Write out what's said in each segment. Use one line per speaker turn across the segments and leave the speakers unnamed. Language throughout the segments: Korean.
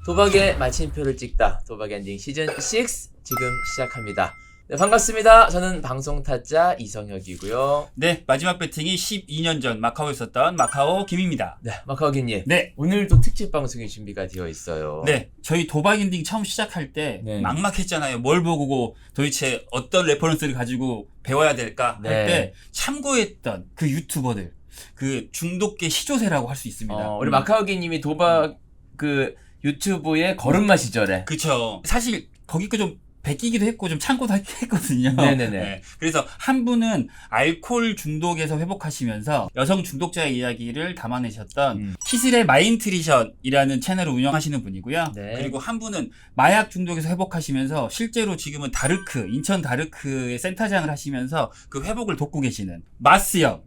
도박의 마침표를 찍다. 도박 엔딩 시즌 6 지금 시작합니다. 네, 반갑습니다. 저는 방송 타짜 이성혁이고요.
네, 마지막 배팅이 12년 전 마카오에 있었던 마카오 김입니다.
네, 마카오 김님.
네.
오늘도 특집 방송이 준비가 되어 있어요.
네, 저희 도박 엔딩 처음 시작할 때
네.
막막했잖아요. 뭘 보고 도대체 어떤 레퍼런스를 가지고 배워야 될까 할
네.
때 참고했던 그 유튜버들, 그 중독계 시조세라고 할 수 있습니다.
우리 마카오 김님이 도박 그 유튜브의 걸음마 시절에.
그쵸. 사실 거기 좀 베끼기도 했고 좀 참고도 했거든요.
네네네.
네. 그래서 한 분은 알코올 중독에서 회복하시면서 여성 중독자의 이야기를 담아내셨던 키슬의 마인트리션이라는 채널을 운영하시는 분이고요.
네.
그리고 한 분은 마약 중독에서 회복하시면서 실제로 지금은 다르크, 인천 다르크의 센터장을 하시면서 그 회복을 돕고 계시는 마스형.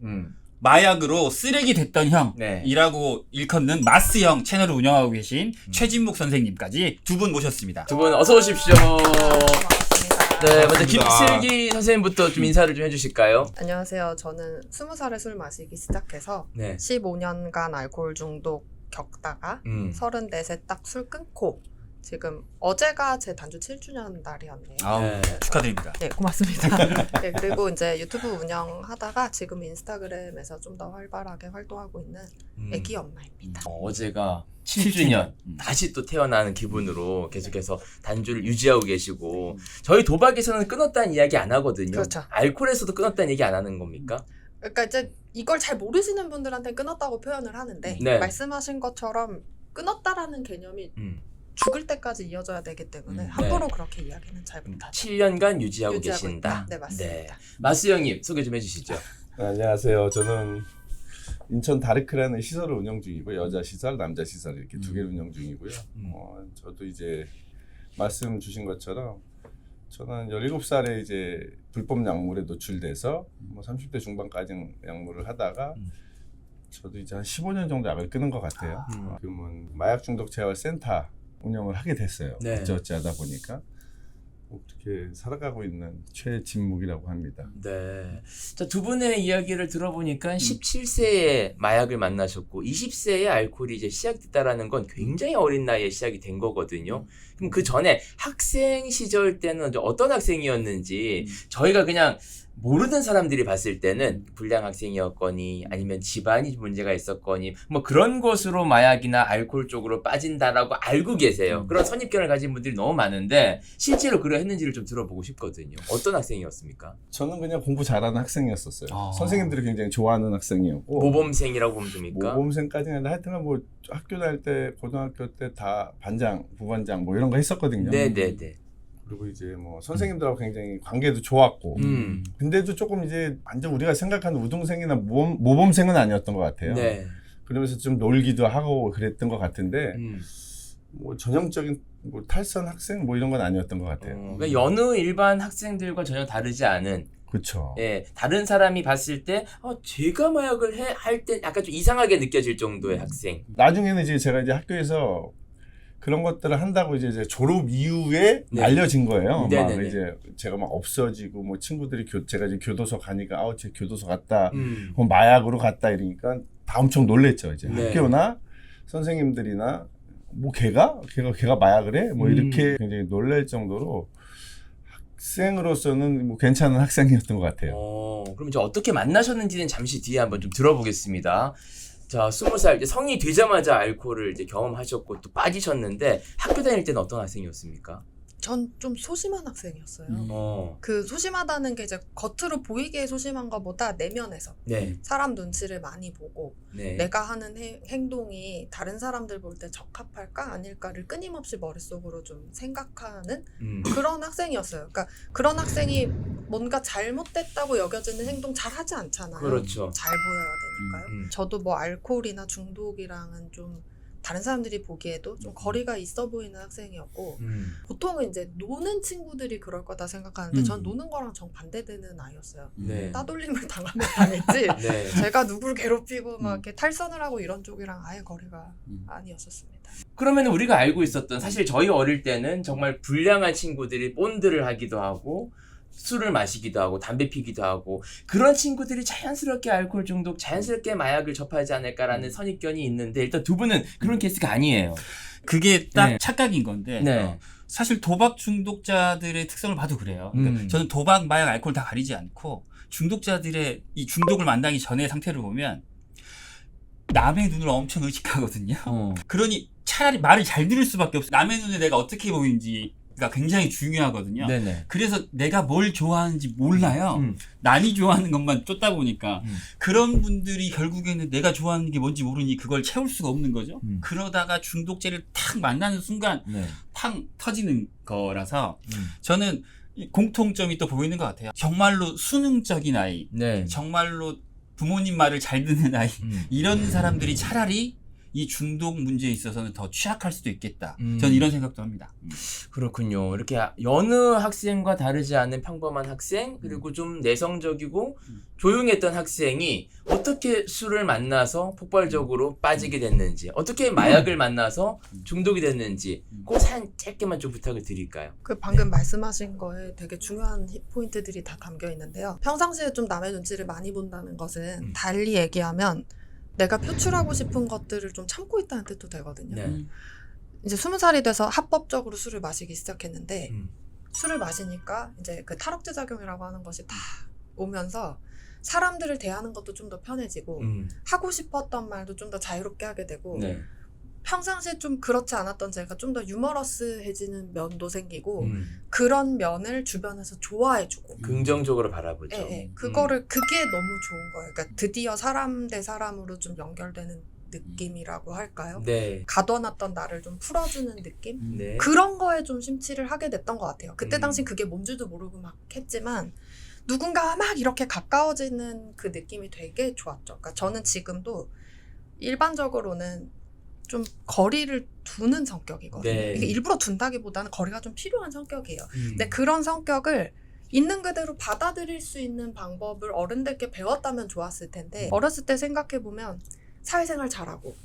마약으로 쓰레기 됐던 형이라고 일컫는 마스형 채널을 운영하고 계신 최진묵 선생님까지 두 분 모셨습니다.
두 분 어서 오십시오.
반갑습니다.
네, 먼저 김슬기 선생님부터 좀 인사를 좀 해주실까요?
안녕하세요. 저는 20살에 술 마시기 시작해서
네.
15년간 알코올 중독 겪다가 34세 딱 술 끊고 지금 어제가 제 단주 7주년 날이었네요.
네.
축하드립니다.
네, 고맙습니다. 네, 그리고 이제 유튜브 운영하다가 지금 인스타그램에서 좀 더 활발하게 활동하고 있는 애기 엄마입니다.
어제가 7주년 다시 또 태어나는 기분으로 계속해서 단주를 유지하고 계시고 저희 도박에서는 끊었다는 이야기 안 하거든요.
그렇죠.
알코올에서도 끊었다는 얘기 안 하는 겁니까?
그러니까 이제 이걸 잘 모르시는 분들한테 끊었다고 표현을 하는데
네.
말씀하신 것처럼 끊었다라는 개념이 죽을 때까지 이어져야 되기 때문에 함부로 그렇게 이야기는 잘 못하죠.
7년간 유지하고
유지하고
계신다.
있다. 네, 맞습니다.
마스 형님 소개 좀 해주시죠.
네, 안녕하세요. 저는 인천 다르크라는 시설을 운영 중이고 여자 시설, 남자 시설 이렇게 두 개를 운영 중이고요. 저도 이제 말씀 주신 것처럼 저는 17살에 이제 불법 약물에 노출돼서 뭐 30대 중반까지 약물을 하다가 저도 이제 한 15년 정도 약을 끊은 것 같아요. 지금은 마약 중독 재활 센터 운영을 하게 됐어요.
네.
어찌어찌 하다 보니까 그렇게 살아가고 있는 최진묵이라고 합니다.
네. 자, 두 분의 이야기를 들어보니까 17세에 마약을 만나셨고 20세에 알코올이 이제 시작됐다라는 건 굉장히 어린 나이에 시작이 된 거거든요. 그럼 그 전에 학생 시절 때는 어떤 학생이었는지 저희가 그냥 모르는 사람들이 봤을 때는 불량 학생이었거니 아니면 집안이 문제가 있었거니 뭐 그런 것으로 마약이나 알코올 쪽으로 빠진다라고 알고 계세요. 그런 선입견을 가진 분들이 너무 많은데 실제로 그러했는지를 좀 들어보고 싶거든요. 어떤 학생이었습니까?
저는 그냥 공부 잘하는 학생이었었어요. 선생님들이 굉장히 좋아하는 학생이었고
모범생이라고 보면 됩니까?
모범생까지는 아니라 하여튼 뭐 학교 다닐 때 고등학교 때 다 반장, 부반장 뭐 이런 거 했었거든요.
네네네.
그리고 이제 뭐 선생님들하고 굉장히 관계도 좋았고 근데도 조금 이제 완전 우리가 생각하는 우등생이나 모범생은 아니었던 것 같아요.
네.
그러면서 좀 놀기도 하고 그랬던 것 같은데 뭐 전형적인 뭐 탈선 학생 뭐 이런 건 아니었던 것 같아요.
그러니까 여느 일반 학생들과 전혀 다르지 않은
그렇죠.
예, 다른 사람이 봤을 때 제가 마약을 할 때 약간 좀 이상하게 느껴질 정도의 학생.
나중에는 이제 제가 이제 학교에서 그런 것들을 한다고 이제 졸업 이후에
네.
알려진 거예요.
네네네.
막 이제 제가 막 없어지고 뭐 친구들이 제가 이제 교도소 가니까 쟤 교도소 갔다, 뭐 마약으로 갔다 이러니까 다 엄청 놀랬죠. 이제
네.
학교나 선생님들이나 뭐 걔가 마약을 해? 뭐 이렇게 굉장히 놀랄 정도로 학생으로서는 뭐 괜찮은 학생이었던 것 같아요.
그럼 이제 어떻게 만나셨는지는 잠시 뒤에 한번 좀 들어보겠습니다. 자, 20살 이제 성인이 되자마자 알코올을 이제 경험하셨고 또 빠지셨는데 학교 다닐 때는 어떤 학생이었습니까?
전 좀 소심한 학생이었어요. 그 소심하다는 게 이제 겉으로 보이기에 소심한 것보다 내면에서
네.
사람 눈치를 많이 보고
네.
내가 하는 행동이 다른 사람들 볼 때 적합할까 아닐까를 끊임없이 머릿속으로 좀 생각하는 그런 학생이었어요. 그러니까 그런 학생이 뭔가 잘못됐다고 여겨지는 행동 잘 하지 않잖아요.
그렇죠.
잘 보여야 되니까요. 저도 뭐 알코올이나 중독이랑은 좀 다른 사람들이 보기에도 좀 거리가 있어 보이는 학생이었고 보통은 이제 노는 친구들이 그럴 거다 생각하는데 전 노는 거랑 정반대되는 아이였어요.
네.
따돌림을 당하면 당했지
네.
제가 누굴 괴롭히고 막 이렇게 탈선을 하고 이런 쪽이랑 아예 거리가 아니었었습니다.
그러면 우리가 알고 있었던 사실 저희 어릴 때는 정말 불량한 친구들이 본드를 하기도 하고 술을 마시기도 하고 담배 피기도 하고 그런 친구들이 자연스럽게 알코올 중독, 자연스럽게 마약을 접하지 않을까라는 선입견이 있는데 일단 두 분은 그런 케이스가 아니에요.
그게 딱
네.
착각인 건데
네.
사실 도박 중독자들의 특성을 봐도 그래요. 그러니까 저는 도박, 마약, 알코올 다 가리지 않고 중독자들의 이 중독을 만나기 전의 상태를 보면 남의 눈을 엄청 의식하거든요. 그러니 차라리 말을 잘 들을 수밖에 없어요. 남의 눈에 내가 어떻게 보이는지가 굉장히 중요하거든요.
네네.
그래서 내가 뭘 좋아하는지 몰라요. 남이 좋아하는 것만 쫓다 보니까 그런 분들이 결국에는 내가 좋아하는 게 뭔지 모르니 그걸 채울 수가 없는 거죠. 그러다가 중독제를 탁 만나는 순간
네.
팡 터지는 거라서 저는 이 공통점이 또 보이는 것 같아요. 정말로 수능적인 아이,
네.
정말로 부모님 말을 잘 듣는 아이, 이런 사람들이 차라리 이 중독 문제에 있어서는 더 취약할 수도 있겠다. 저는 이런 생각도 합니다.
그렇군요. 이렇게 여느 학생과 다르지 않은 평범한 학생, 그리고 좀 내성적이고 조용했던 학생이 어떻게 술을 만나서 폭발적으로 빠지게 됐는지, 어떻게 마약을 만나서 중독이 됐는지, 그 사연 짧게만 좀 부탁을 드릴까요?
그 방금 말씀하신 거에 되게 중요한 포인트들이 다 담겨 있는데요. 평상시에 좀 남의 눈치를 많이 본다는 것은 달리 얘기하면 내가 표출하고 싶은 것들을 좀 참고 있다는 뜻도 되거든요.
네.
이제 20살이 돼서 합법적으로 술을 마시기 시작했는데 술을 마시니까 이제 그 탈억제 작용이라고 하는 것이 다 오면서 사람들을 대하는 것도 좀 더 편해지고 하고 싶었던 말도 좀 더 자유롭게 하게 되고
네.
평상시에 좀 그렇지 않았던 제가 좀 더 유머러스해지는 면도 생기고 그런 면을 주변에서 좋아해주고
긍정적으로 바라보죠.
그거를 그게 너무 좋은 거예요. 그러니까 드디어 사람 대 사람으로 좀 연결되는 느낌이라고 할까요?
네.
가둬놨던 나를 좀 풀어주는 느낌?
네.
그런 거에 좀 심취를 하게 됐던 것 같아요. 그때 당시 그게 뭔지도 모르고 막 했지만 누군가와 막 이렇게 가까워지는 그 느낌이 되게 좋았죠. 그러니까 저는 지금도 일반적으로는 좀 거리를 두는 성격이거든요.
네.
이게 일부러 둔다기보다는 거리가 좀 필요한 성격이에요. 근데 그런 성격을 있는 그대로 받아들일 수 있는 방법을 어른들께 배웠다면 좋았을 텐데 어렸을 때 생각해보면 사회생활 잘하고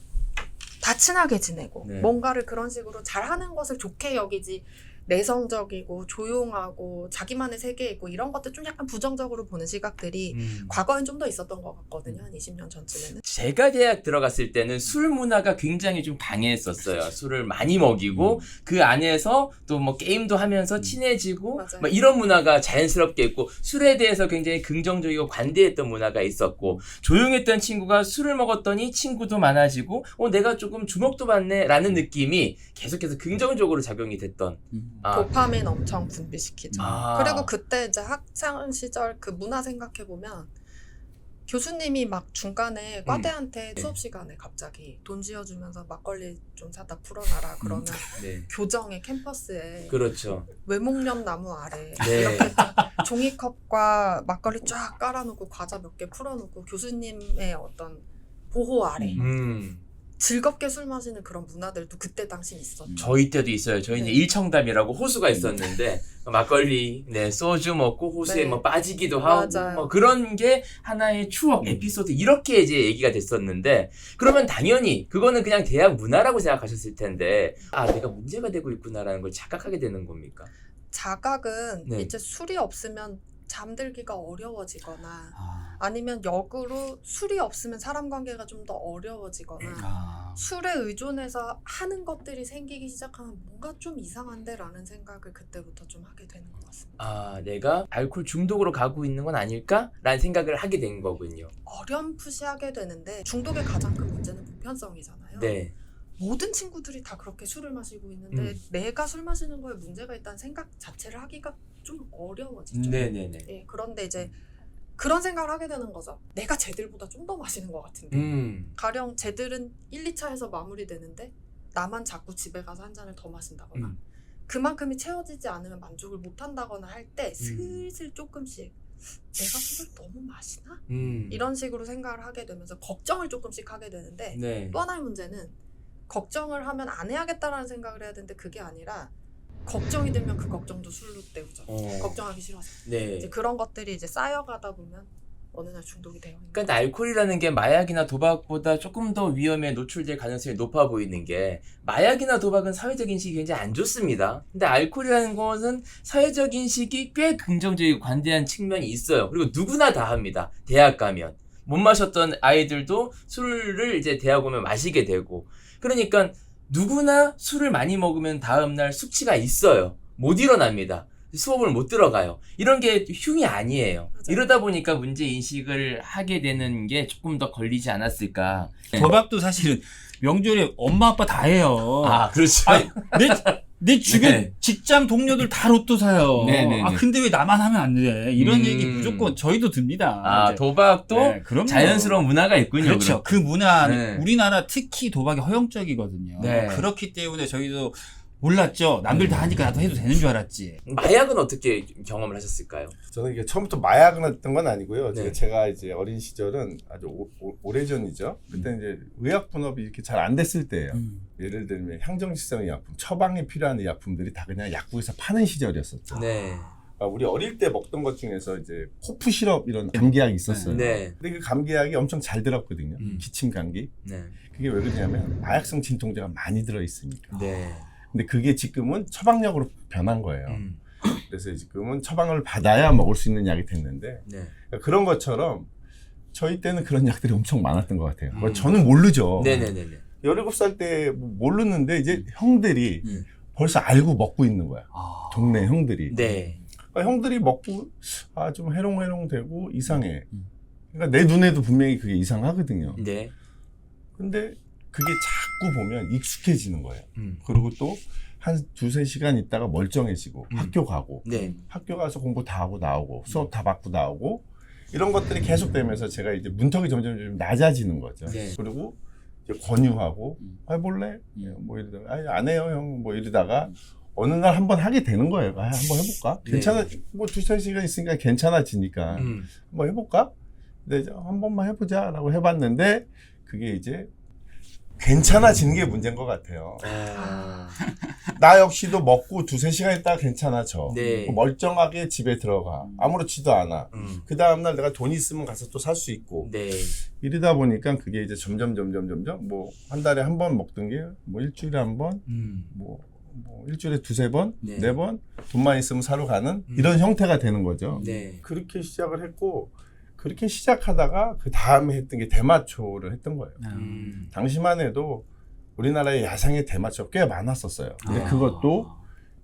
다 친하게 지내고
네.
뭔가를 그런 식으로 잘하는 것을 좋게 여기지 내성적이고 조용하고 자기만의 세계에 있고 이런 것들 좀 약간 부정적으로 보는 시각들이 과거엔 좀 더 있었던 것 같거든요. 한 20년 전쯤에는.
제가 대학 들어갔을 때는 술 문화가 굉장히 좀 강했었어요. 술을 많이 먹이고 그 안에서 또 뭐 게임도 하면서 친해지고
맞아요.
막 이런 문화가 자연스럽게 있고 술에 대해서 굉장히 긍정적이고 관대했던 문화가 있었고 조용했던 친구가 술을 먹었더니 친구도 많아지고 내가 조금 주목도 받네 라는 느낌이 계속해서 긍정적으로 작용이 됐던
도파민 엄청 분비시키죠.
아.
그리고 그때 이제 학창 시절 그 문화 생각해 보면 교수님이 막 중간에 과대한테 수업 시간에 갑자기 돈 지어주면서 막걸리 좀 사다 풀어놔라 그러면
네.
교정의 캠퍼스에
그렇죠.
외목련 나무 아래
네.
이렇게 종이컵과 막걸리 쫙 깔아놓고 과자 몇 개 풀어놓고 교수님의 어떤 보호 아래 즐겁게 술 마시는 그런 문화들도 그때 당시 있었죠.
저희 때도 있어요. 저희는
네.
일청담이라고 호수가 있었는데 막걸리, 네, 소주 먹고 호수에
네.
뭐 빠지기도 하고
맞아요.
뭐 그런 게 하나의 추억, 에피소드 이렇게 이제 얘기가 됐었는데 그러면 당연히 그거는 그냥 대학 문화라고 생각하셨을 텐데 내가 문제가 되고 있구나라는 걸 자각하게 되는 겁니까?
자각은
네.
이제 술이 없으면 잠들기가 어려워지거나 아니면 역으로 술이 없으면 사람 관계가 좀 더 어려워지거나 술에 의존해서 하는 것들이 생기기 시작하면 뭔가 좀 이상한데 라는 생각을 그때부터 좀 하게 되는 것 같습니다.
내가 알코올 중독으로 가고 있는 건 아닐까? 라는 생각을 하게 된 거군요.
어렴풋이 하게 되는데 중독의 가장 큰 문제는 보편성이잖아요.
네.
모든 친구들이 다 그렇게 술을 마시고 있는데 내가 술 마시는 거에 문제가 있다는 생각 자체를 하기가 좀 어려워지죠.
네네네.
네, 그런데 이제 그런 생각을 하게 되는 거죠. 내가 쟤들보다 좀 더 마시는 것 같은데 가령 쟤들은 1, 2차에서 마무리되는데 나만 자꾸 집에 가서 한 잔을 더 마신다거나 그만큼이 채워지지 않으면 만족을 못한다거나 할 때 슬슬 조금씩 내가 술을 너무 마시나? 이런 식으로 생각을 하게 되면서 걱정을 조금씩 하게 되는데
네.
또 하나의 문제는 걱정을 하면 안 해야겠다라는 생각을 해야 되는데 그게 아니라 걱정이 들면 그 걱정도 술로 때우죠. 걱정하기 싫어서.
네.
이제 그런 것들이 이제 쌓여가다 보면 어느 날 중독이 되어 있는.
그러니까 알코올이라는 게 마약이나 도박보다 조금 더 위험에 노출될 가능성이 높아 보이는 게 마약이나 도박은 사회적 인식이 굉장히 안 좋습니다. 근데 알코올이라는 것은 사회적 인식이 꽤 긍정적이고 관대한 측면이 있어요. 그리고 누구나 다 합니다. 대학 가면. 못 마셨던 아이들도 술을 이제 대학 오면 마시게 되고. 그러니까 누구나 술을 많이 먹으면 다음날 숙취가 있어요. 못 일어납니다. 수업을 못 들어가요. 이런 게 흉이 아니에요.
맞아요.
이러다 보니까 문제 인식을 하게 되는 게 조금 더 걸리지 않았을까.
도박도 사실은 명절에 엄마 아빠 다 해요.
아, 그렇죠.
아니, 내 주변
네.
직장 동료들 다 로또 사요.
네네네.
아 근데 왜 나만 하면 안 돼? 이런 얘기
음.
무조건 저희도 듭니다.
아,
이제.
도박도
네, 그럼요.
자연스러운 문화가 있군요.
그렇죠.
그럼.
그 문화는
네.
우리나라 특히 도박이 허용적이거든요.
네.
그렇기 때문에 저희도 몰랐죠. 남들 다 하니까 나도 해도 되는 줄 알았지.
마약은 어떻게 경험을 하셨을까요?
저는 이게 처음부터 마약을 했던 건 아니고요.
네.
제가 이제 어린 시절은 아주 오래전이죠. 그때 이제 의약 분업이 이렇게 잘 안 됐을 때예요. 예를 들면 향정신성 의약품, 처방에 필요한 의약품들이 다 그냥 약국에서 파는 시절이었었죠.
네.
그러니까 우리 어릴 때 먹던 것 중에서 이제 코프 시럽 이런 감기약이 있었어요.
네.
근데 그 감기약이 엄청 잘 들었거든요. 기침 감기.
네.
그게 왜 그러냐면 마약성 진통제가 많이 들어 있으니까.
네.
근데 그게 지금은 처방약으로 변한 거예요.
음.
그래서 지금은 처방을 받아야 먹을 수 있는 약이 됐는데
네.
그러니까 그런 것처럼 저희 때는 그런 약들이 엄청 많았던 것 같아요.
음.
저는 모르죠.
네네네네.
17살 때 모르는데 이제 형들이
음.
벌써 알고 먹고 있는 거야.
아.
동네 형들이.
네.
그러니까 형들이 먹고 좀 해롱해롱 되고 이상해. 그러니까 내 눈에도 분명히 그게 이상하거든요.
네.
근데 그게 자꾸 보면 익숙해지는 거예요.
음.
그리고 또 한 두세 시간 있다가 멀쩡해지고 학교 가고
네.
학교 가서 공부 다 하고 나오고 수업 다 받고 나오고 이런 것들이 계속되면서 제가 이제 문턱이 점점 좀 낮아지는 거죠.
네.
그리고 이제 권유하고 해볼래? 뭐 이러다가 안 해요 형 뭐 이러다가 어느 날 한번 하게 되는 거예요. 한번 해볼까?
네.
괜찮아. 뭐 두세 시간 있으니까 괜찮아지니까 한번 해볼까? 근데 이제 한 번만 해보자라고 해봤는데 그게 이제 괜찮아지는 게 문제인 것 같아요.
아.
나 역시도 먹고 두세 시간 있다가 괜찮아져.
네.
멀쩡하게 집에 들어가. 아무렇지도 않아. 그 다음날 내가 돈 있으면 가서 또 살 수 있고.
네.
이러다 보니까 그게 이제 점점 뭐 한 달에 한 번 먹던 게 뭐 일주일에 한 번, 뭐 일주일에 두세 번,
네.
네 번 돈만 있으면 사러 가는 이런 형태가 되는 거죠.
네.
그렇게 시작을 했고 그렇게 시작하다가 그 다음에 했던 게 대마초를 했던 거예요. 당시만 해도 우리나라에 야생의 대마초가 꽤 많았었어요. 근데
아.
그것도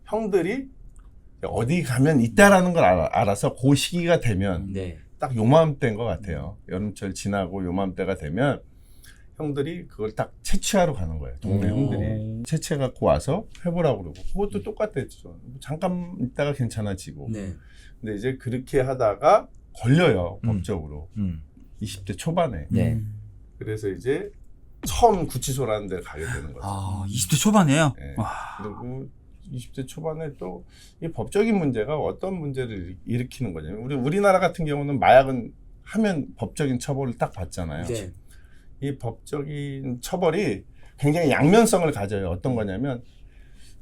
형들이 어디 가면 있다라는 걸 알아서 그 시기가 되면
네.
딱 요맘때인 것 같아요. 여름철 지나고 요맘때가 되면 형들이 그걸 딱 채취하러 가는 거예요. 동네 형들이 채취해 갖고 와서 해보라고 그러고 그것도 똑같았죠. 잠깐 있다가 괜찮아지고.
네.
근데 이제 그렇게 하다가 걸려요 법적으로 20대 초반에.
네.
그래서 이제 처음 구치소라는 데 가게 되는 거죠.
아, 20대 초반에요?
네.
와.
그리고 20대 초반에 또 이 법적인 문제가 어떤 문제를 일으키는 거냐면 우리나라 같은 경우는 마약은 하면 법적인 처벌을 딱 받잖아요.
네.
이 법적인 처벌이 굉장히 양면성을 가져요. 어떤 거냐면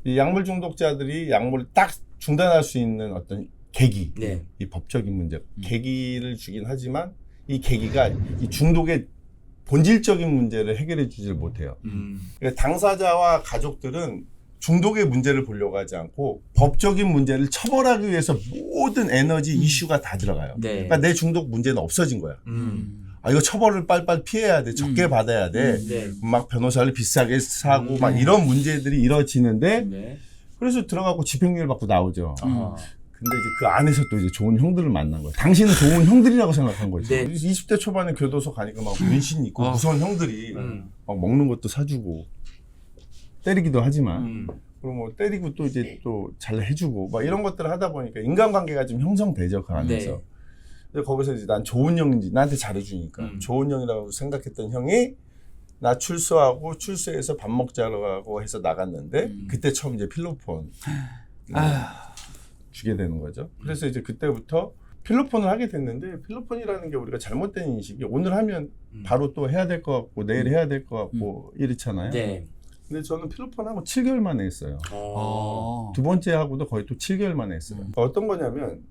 이 약물 중독자들이 약물을 딱 중단할 수 있는 어떤 계기,
네.
이 법적인 문제, 계기를 주긴 하지만 이 계기가 이 중독의 본질적인 문제를 해결해 주질 못해요. 그러니까 당사자와 가족들은 중독의 문제를 보려고 하지 않고 법적인 문제를 처벌하기 위해서 모든 에너지 이슈가 다 들어가요.
네.
그러니까 내 중독 문제는 없어진 거야. 이거 처벌을 빨리빨리 피해야 돼. 적게 받아야 돼.
네.
막 변호사를 비싸게 사고 막
네.
이런 문제들이 이루어지는데
네.
그래서 들어가고 집행유예 받고 나오죠.
아.
근데 이제 그 안에서 또 이제 좋은 형들을 만난 거예요. 당신은 좋은 형들이라고 생각한 거죠.
네.
20대 초반에 교도소 가니까 막 문신 있고 무서운 형들이 막 먹는 것도 사주고 때리기도 하지만 그리고 뭐 때리고 또 이제 또 잘 해주고 막 이런 것들을 하다 보니까 인간관계가 좀 형성되죠 그 안에서.
네.
근데 거기서 이제 난 좋은 형인지 나한테 잘해주니까 좋은 형이라고 생각했던 형이 나 출소하고 출소해서 밥 먹자고 해서 나갔는데 그때 처음 이제 필로폰 주게 되는 거죠. 그래서 이제 그때부터 필로폰을 하게 됐는데 필로폰이라는 게 우리가 잘못된 인식이 오늘 하면 바로 또 해야 될 것 같고 내일 해야 될 것 같고 이렇잖아요.
네.
근데 저는 필로폰하고 7개월 만에 했어요.
어.
두 번째 하고도 거의 또 7개월 만에 했어요. 어떤 거냐면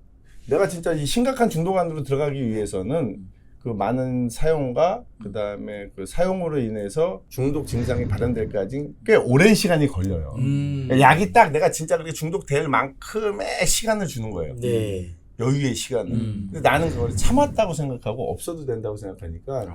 내가 진짜 이 심각한 중독 안으로 들어가기 위해서는 그 많은 사용과 그다음에 그 사용으로 인해서 중독 증상이 발현될까지 꽤 오랜 시간이 걸려요. 약이 딱 내가 진짜 그렇게 중독될 만큼의 시간을 주는 거예요.
네.
여유의 시간을. 근데 나는 그걸 참았다고 생각하고 없어도 된다고 생각하니까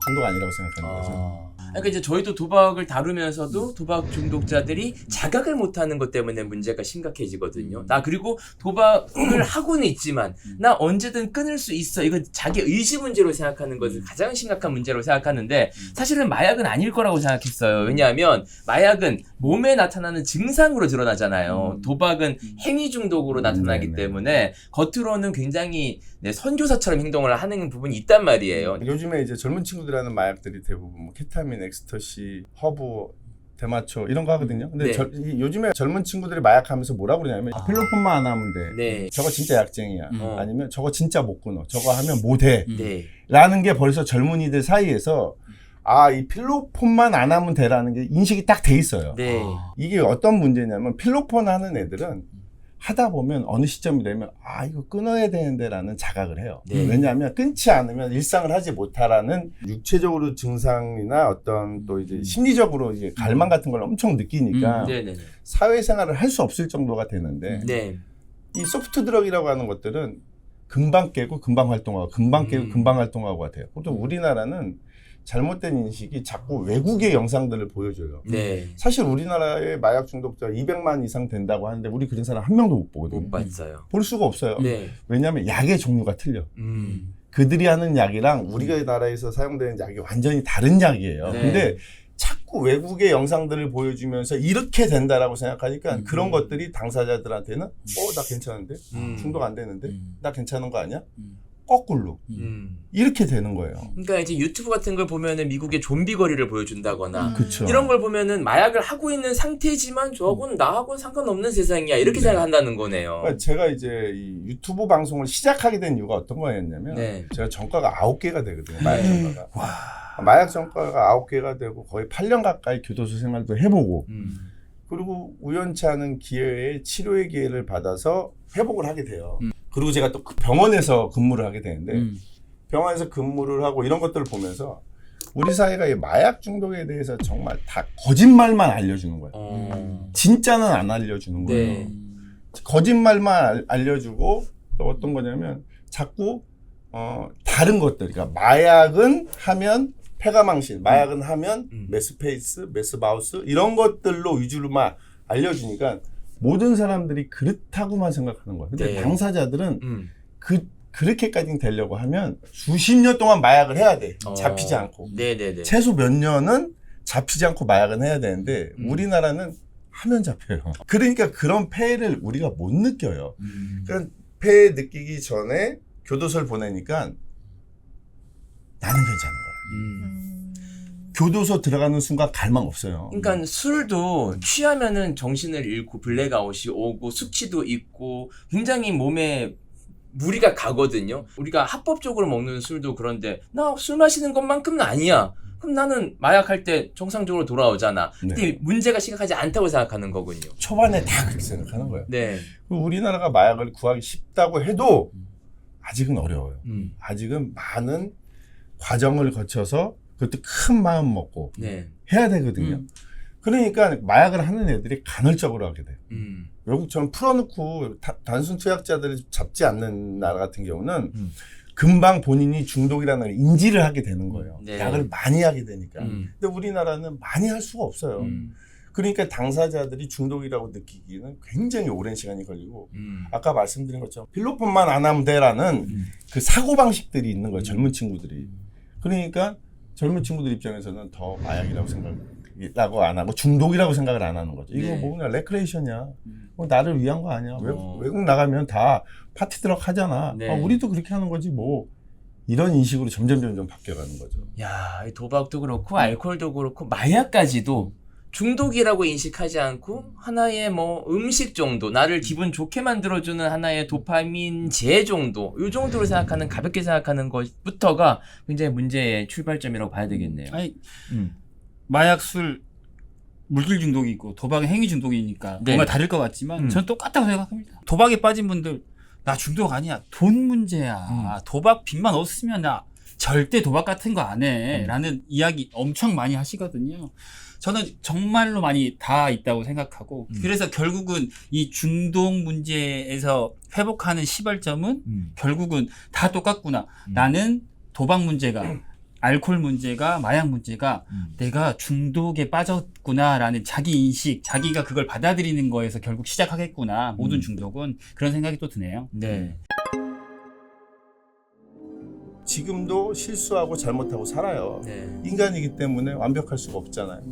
중독 아니라고 생각하는 거죠.
그러니까 이제 저희도 도박을 다루면서도 도박 중독자들이 자각을 못하는 것 때문에 문제가 심각해지거든요. 나 그리고 도박을 하고는 있지만 나 언제든 끊을 수 있어. 이건 자기 의지 문제로 생각하는 것을 가장 심각한 문제로 생각하는데 사실은 마약은 아닐 거라고 생각했어요. 왜냐하면 마약은 몸에 나타나는 증상으로 드러나잖아요. 도박은 행위 중독으로 나타나기
네네.
때문에 겉으로는 굉장히 선교사처럼 행동을 하는 부분이 있단 말이에요.
요즘에 이제 젊은 친구들 하는 마약들이 대부분 뭐 케타민, 엑스터시, 허브, 대마초 이런 거 하거든요. 근데
네.
요즘에 젊은 친구들이 마약하면서 뭐라고 그러냐면 필로폰만 안 하면 돼.
네.
저거 진짜 약쟁이야. 아니면 저거 진짜 못 끊어. 저거 하면 못해.
네.
라는 게 벌써 젊은이들 사이에서 아, 이 필로폰만 안 하면 돼라는 게 인식이 딱 돼 있어요.
네.
이게 어떤 문제냐면 필로폰 하는 애들은 하다 보면 어느 시점이 되면 아 이거 끊어야 되는데라는 자각을 해요.
네.
왜냐하면 끊지 않으면 일상을 하지 못하라는 육체적으로 증상이나 어떤 또 이제 심리적으로 이제 갈망 같은 걸 엄청 느끼니까
네네.
사회생활을 할 수 없을 정도가 되는데
네.
이 소프트 드럭이라고 하는 것들은 금방 깨고 금방 활동하고 금방 깨고 금방 활동하고 같아요. 또 우리나라는 잘못된 인식이 자꾸 외국의 영상들을 보여줘요.
네.
사실 우리나라의 마약 중독자 200만 이상 된다고 하는데 우리 그런 사람 한 명도 못 보거든요.
못 봤어요.
볼 수가 없어요.
네.
왜냐하면 약의 종류가 틀려. 그들이 하는 약이랑 우리가 나라에서 사용되는 약이 완전히 다른 약이에요.
네.
근데 자꾸 외국의 영상들을 보여주면서 이렇게 된다라고 생각하니까 그런 것들이 당사자들한테는 나 괜찮은데? 중독 안 되는데? 나 괜찮은 거 아니야? 거꾸로 이렇게 되는 거예요.
그러니까 이제 유튜브 같은 걸 보면은 미국의 좀비 거리를 보여준다거나
그렇죠.
이런 걸 보면은 마약을 하고 있는 상태지만 저건 나하고는 상관없는 세상이야 이렇게
네.
생각한다는 거네요.
그러니까 제가 이제 이 유튜브 방송을 시작하게 된 이유가 어떤 거였냐면
네.
제가 전과가 9개가 되거든요. 마약 전과가. 마약 전과가 9개가 되고 거의 8년 가까이 교도소 생활도 해보고 그리고 우연치 않은 기회에 치료의 기회를 받아서 회복을 하게 돼요. 그리고 제가 또 그 병원에서 근무를 하게 되는데 병원에서 근무를 하고 이런 것들을 보면서 우리 사회가 이 마약 중독에 대해서 정말 다 거짓말만 알려주는 거예요. 진짜는 안 알려주는 거예요.
네.
거짓말만 알려주고 또 어떤 거냐면 자꾸 다른 것들, 그러니까 마약은 하면 폐가망신, 마약은 하면 메스페이스, 메스마우스 이런 것들로 위주로만 알려주니까 모든 사람들이 그렇다고만 생각하는 거예요. 근데
네.
당사자들은 그렇게까지 되려고 하면 수십 년 동안 마약을 해야 돼. 잡히지 않고.
네네네.
최소 몇 년은 잡히지 않고 마약은 해야 되는데 우리나라는 하면 잡혀요. 그러니까 그런 폐해를 우리가 못 느껴요. 그러니까 폐해 느끼기 전에 교도소를 보내니까 나는 괜찮은 거야. 교도소 들어가는 순간 갈망 없어요.
그러니까 술도 취하면은 정신을 잃고 블랙아웃이 오고 숙취도 있고 굉장히 몸에 무리가 가거든요. 우리가 합법적으로 먹는 술도 그런데 나 술 마시는 것만큼은 아니야. 그럼 나는 마약할 때 정상적으로 돌아오잖아. 근데 문제가 심각하지 않다고 생각하는 거군요.
초반에 다 그렇게 생각하는 거예요.
네.
우리나라가 마약을 구하기 쉽다고 해도 아직은 어려워요. 아직은 많은 과정을 거쳐서 그것도 큰 마음 먹고
네.
해야 되거든요. 그러니까 마약을 하는 애들이 간헐적으로 하게 돼요. 외국처럼 풀어놓고 단순 투약자들을 잡지 않는 나라 같은 경우는 금방 본인이 중독이라는 걸 인지를 하게 되는 거예요.
네.
약을 많이 하게 되니까. 근데 우리나라는 많이 할 수가 없어요. 그러니까 당사자들이 중독이라고 느끼기는 굉장히 오랜 시간이 걸리고 아까 말씀드린 것처럼 필로폰만 안 하면 돼라는 그 사고방식들이 있는 거예요. 젊은 친구들이. 그러니까 젊은 친구들 입장에서는 더 마약이라고 생각이라고 안 하고 중독이라고 생각을 안 하는 거죠. 이거
네.
뭐 그냥 레크레이션이야. 뭐 나를 위한 거 아니야. 외국 나가면 다 파티 드럭 하잖아.
네.
우리도 그렇게 하는 거지 뭐. 이런 인식으로 점점 바뀌어가는 거죠.
야, 이 도박도 그렇고 알코올도 그렇고 마약까지도 중독이라고 인식하지 않고 하나의 뭐 음식 정도, 나를 기분 좋게 만들어주는 하나의 도파민제 정도, 이 정도로 생각하는, 가볍게 생각하는 것부터가 굉장히 문제의 출발점이라고 봐야 되겠네요.
아니, 마약, 술, 물질 중독이 있고 도박은 행위 중독이니까
네.
뭔가 다를 것 같지만 저는 똑같다고 생각합니다. 도박에 빠진 분들 나 중독 아니야. 돈 문제야. 도박 빚만 없으면 나 절대 도박 같은 거 안 해. 라는 이야기 엄청 많이 하시거든요. 저는 정말로 많이 다 있다고 생각하고 그래서 결국은 이 중독 문제에서 회복하는 시발점은 결국은 다 똑같구나. 나는 도박 문제가 알코올 문제가 마약 문제가 내가 중독에 빠졌구나라는 자기 인식, 자기가 그걸 받아들이는 거에서 결국 시작하겠구나. 모든 중독은 그런 생각이 또 드네요.
네.
지금도 실수하고 잘못하고 살아요.
네.
인간이기 때문에 완벽할 수가 없잖아요.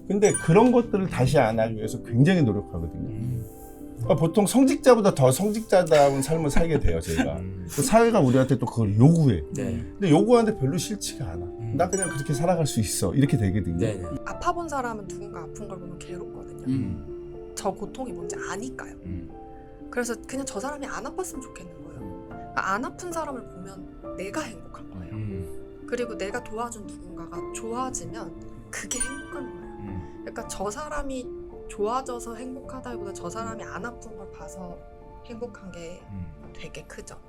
근데 그런 것들을 다시 안 하기 위해서 굉장히 노력하거든요. 그러니까 보통 성직자보다 더 성직자다운 삶을 살게 돼요, 저희가. 그 사회가 우리한테 또 그걸 요구해.
네.
근데 요구하는데 별로 싫지가 않아. 나 그냥 그렇게 살아갈 수 있어. 이렇게 되거든요.
네.
아파본 사람은 누군가 아픈 걸 보면 괴롭거든요. 저 고통이 뭔지 아니까요. 그래서 그냥 저 사람이 안 아팠으면 좋겠는 거예요. 그러니까 안 아픈 사람을 보면 내가 행복한 거예요. 그리고 내가 도와준 누군가가 좋아지면 그게 행복한 거예요. 그러니까 저 사람이 좋아져서 행복하다기보다 저 사람이 안 아픈 걸 봐서 행복한 게 되게 크죠.